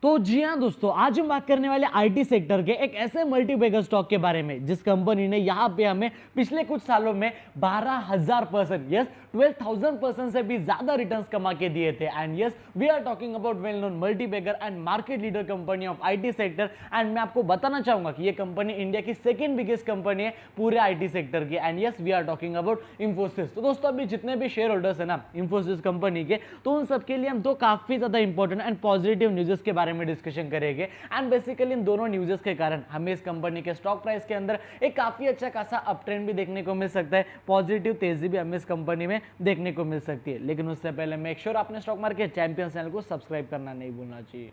तो जी हाँ दोस्तों, आज हम बात करने वाले आईटी सेक्टर के एक ऐसे मल्टीबैगर स्टॉक के बारे में जिस कंपनी ने यहाँ पे हमें पिछले कुछ सालों में 12,000%, यस 12,000% से भी ज्यादा रिटर्न्स कमा के दिए थे। And yes, we are talking about well known multibagger and market leader company of IT sector. And मैं आपको बताना चाहूंगा कि ये कंपनी इंडिया की सेकेंड बिगेस्ट कंपनी है पूरे आईटी सेक्टर की। And yes, we are talking about Infosys. तो दोस्तों, अभी जितने भी शेयर होल्डर्स है ना इंफोसिस कंपनी के, तो उन सबके लिए हम दो काफी ज्यादा इंपॉर्टेंट एंड पॉजिटिव न्यूज़ के बारे में डिस्कशन करेंगे। एंड बेसिकली इन दोनों न्यूज़ के कारण हमें इस कंपनी के स्टॉक प्राइस के अंदर एक काफी अच्छा खासा अप ट्रेंड भी देखने को मिल सकता है, पॉजिटिव तेजी भी हमें इस कंपनी में देखने को मिल सकती है। लेकिन उससे पहले मेक श्योर आपने स्टॉक मार्केट चैंपियंस चैनल को सब्सक्राइब करना नहीं भूलना चाहिए।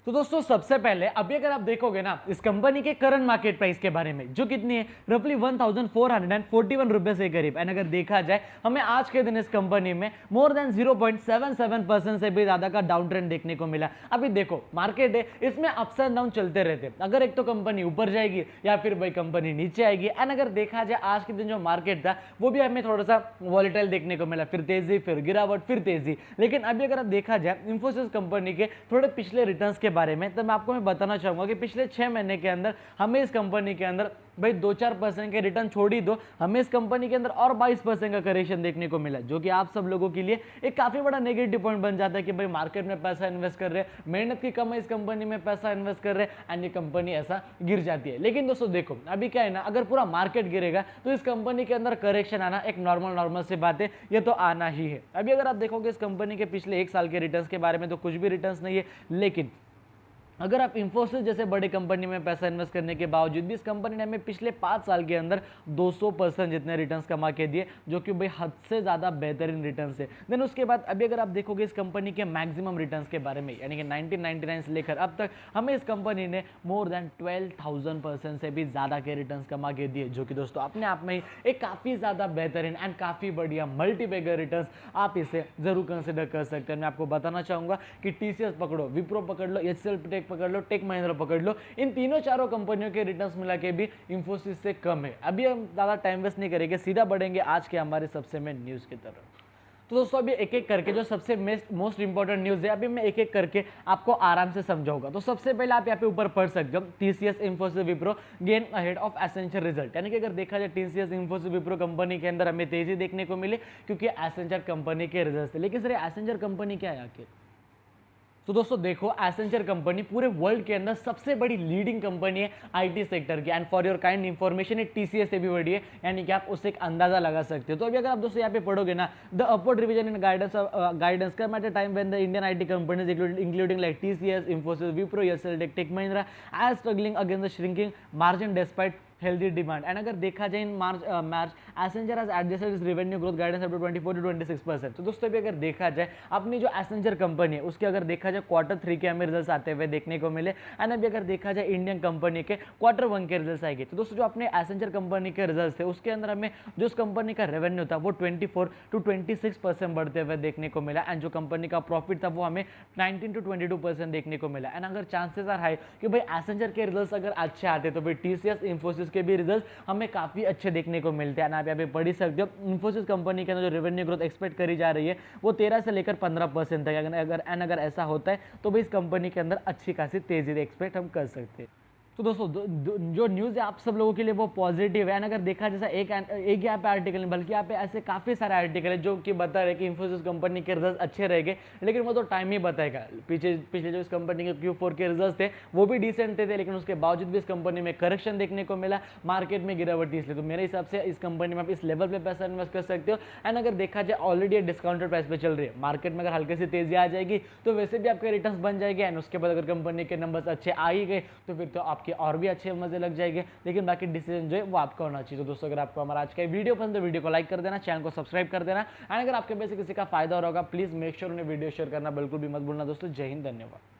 तो दोस्तों, सबसे पहले अभी अगर आप देखोगे ना इस कंपनी के करंट मार्केट प्राइस के बारे में, जो कितनी है, रफली 1441 रुपए से करीब। एंड अगर देखा जाए हमें आज के दिन इस कंपनी में मोर देन 0.77% से भी ज्यादा का डाउन ट्रेंड देखने को मिला। अभी देखो मार्केट है, इसमें अप्स एंड डाउन चलते रहते हैं। अगर एक तो कंपनी ऊपर जाएगी या फिर भाई कंपनी नीचे आएगी। एंड अगर देखा जाए आज के दिन जो मार्केट था वो भी हमें थोड़ा सा वॉलेटाइल देखने को मिला, फिर तेजी, फिर गिरावट, फिर तेजी। लेकिन अभी अगर आप देखा जाए इंफोसिस कंपनी के थोड़े पिछले रिटर्न्स के बारे में, तो मैं आपको बताना चाहूंगा कि पिछले 6 महीने के अंदर हमें इस कंपनी के अंदर भाई 2-4% के रिटर्न छोड़ ही दो, हमें इस कंपनी के अंदर और 22% का करेक्शन देखने को मिला, जो कि आप सब लोगों के लिए एक काफी बड़ा नेगेटिव पॉइंट बन जाता है कि भाई मार्केट में पैसा इन्वेस्ट कर रहे हैं, मेहनत की कमाई इस कंपनी में पैसा इन्वेस्ट कर रहे हैं, एंड ये कंपनी ऐसा गिर जाती है। लेकिन दोस्तों देखो, अभी क्या है ना, अगर पूरा मार्केट गिरेगा तो इस कंपनी के अंदर करेक्शन आना एक नॉर्मल सी बात है, ये तो आना ही है। अभी अगर आप देखोगे इस कंपनी के पिछले 1 साल के रिटर्न्स के बारे में, तो कुछ भी रिटर्न्स नहीं है। लेकिन अगर आप इंफोसिस जैसे बड़ी कंपनी में पैसा इन्वेस्ट करने के बावजूद भी इस कंपनी ने हमें पिछले 5 साल के अंदर 200% जितने रिटर्न्स कमा के दिए, जो कि भाई हद से ज़्यादा बेहतरीन रिटर्न्स है। देन उसके बाद अभी अगर आप देखोगे इस कंपनी के मैक्सिमम रिटर्न्स के बारे में, यानी कि 1999 से लेकर अब तक हमें इस कंपनी ने मोर देन 12,000% से भी ज़्यादा के रिटर्न्स कमा के दिए, जो कि दोस्तों अपने आप में ही एक काफ़ी ज़्यादा बेहतरीन एंड काफ़ी बढ़िया मल्टीबैगर रिटर्न्स आप इसे ज़रूर कंसिडर कर सकते हैं। मैं आपको बताना चाहूँगा कि TCS पकड़ो, विप्रो पकड़ लो, HCL पकड़ लो, टेक महिंद्रा पकड़ लो, इन तीनों चारों कंपनियों के रिटर्न्स मिला के भी इंफोसिस से कम है। अभी हम ज़्यादा टाइम वेस्ट नहीं करेंगे, सीधा बढ़ेंगे आज के हमारे सबसे मेन न्यूज़ की तरफ। तो दोस्तों, अभी एक एक करके जो सबसे मोस्ट इंपॉर्टेंट न्यूज़ है, अभी मैं एक एक करके आपको आराम से समझाऊंगा। तो सबसे पहले आप यहाँ पे ऊपर पढ़ सकते हो, TCS Infosys Wipro gain ahead of Accenture result. यानी कि अगर देखा जाए TCS इंफोसिस विप्रो कंपनी के अंदर हमें तेजी देखने को मिली क्योंकि एसेंचर कंपनी के रिजल्ट थे। लेकिन सर एसेंचर कंपनी क्या है आखिर? तो दोस्तों देखो, एसेंचर कंपनी पूरे वर्ल्ड के अंदर सबसे बड़ी लीडिंग कंपनी है आईटी सेक्टर की। And for your kind information ये TCS से भी बड़ी है, यानी कि आप उससे एक अंदाजा लगा सकते हो। तो अभी अगर आप दोस्तों यहाँ पे पढ़ोगे ना, the upward revision in guidance come at a time when the Indian IT companies including like TCS, Infosys, Wipro, HCL, Tech Mahindra are struggling against the shrinking margin despite healthy demand. And अगर देखा जाए in March Accenture has adjusted its revenue growth guidance up to 24 to 26%। तो दोस्तों अभी अगर देखा जाए अपनी जो एसेंचर कंपनी है उसके अगर देखा जाए Q3 के हमें रिजल्ट्स आते हुए देखने को मिले। एंड अभी अगर देखा जाए इंडियन कंपनी के Q1 के रिजल्ट्स आएंगे। तो दोस्तों जो अपने एसेंचर कंपनी के रिजल्ट्स थे उसके अंदर हमें जो उस कंपनी का रेवेन्यू था वो 24 to 26% बढ़ते हुए देखने को मिला। एंड जो कंपनी का प्रॉफिट था वो हमें 19 to 22% देखने को मिला। एंड अगर चांसेस आर हाई कि भाई एसेंचर के रिजल्ट्स अगर अच्छे आते तो भाई TCS इंफोसिस के भी रिजल्ट हमें काफी अच्छे देखने को मिलते हैं। आप यहाँ पे पढ़ ही सकते हो, इंफोसिस कंपनी के अंदर जो रेवेन्यू ग्रोथ एक्सपेक्ट करी जा रही है वो 13 से लेकर 15% तक। अगर ऐसा होता है तो भाई इस कंपनी के अंदर अच्छी खासी तेजी एक्सपेक्ट हम कर सकते हैं। तो दोस्तों जो न्यूज़ है आप सब लोगों के लिए वो पॉजिटिव है। अगर देखा जैसा एक यहाँ पे आर्टिकल नहीं बल्कि यहाँ पे ऐसे काफ़ी सारे आर्टिकल है जो कि बता रहे कि इंफोसिस कंपनी के रिजल्ट अच्छे रहेंगे, लेकिन वो तो टाइम ही बताएगा। पिछले जो इस कंपनी के Q4 के रिजल्ट थे वो भी डिसेंट थे, लेकिन उसके बावजूद भी इस कंपनी में करेक्शन देखने को मिला, मार्केट में गिरावट थी। इसलिए तो मेरे हिसाब से इस कंपनी में आप इस लेवल पर पैसा इन्वेस्ट कर सकते हो। एंड अगर देखा जाए ऑलरेडी डिस्काउंटेड प्राइस पे चल रही है, मार्केट में अगर हल्की सी तेजी आ जाएगी तो वैसे भी आपके रिटर्न बन जाएंगे। एंड उसके बाद अगर कंपनी के नंबर्स अच्छे आ ही गए तो फिर तो आपके और भी अच्छे मजे लग जाएंगे। लेकिन बाकी डिसीजन जो है वो आपका होना चाहिए। तो दोस्तों अगर आपको हमारा आज का वीडियो पसंद है तो वीडियो को लाइक कर देना, चैनल को सब्सक्राइब कर देना। एंड अगर आपके वजह से किसी का फायदा हो रहा होगा प्लीज मेक श्योर उन्हें वीडियो शेयर करना बिल्कुल भी मत भूलना। दोस्तों जय हिंद, धन्यवाद।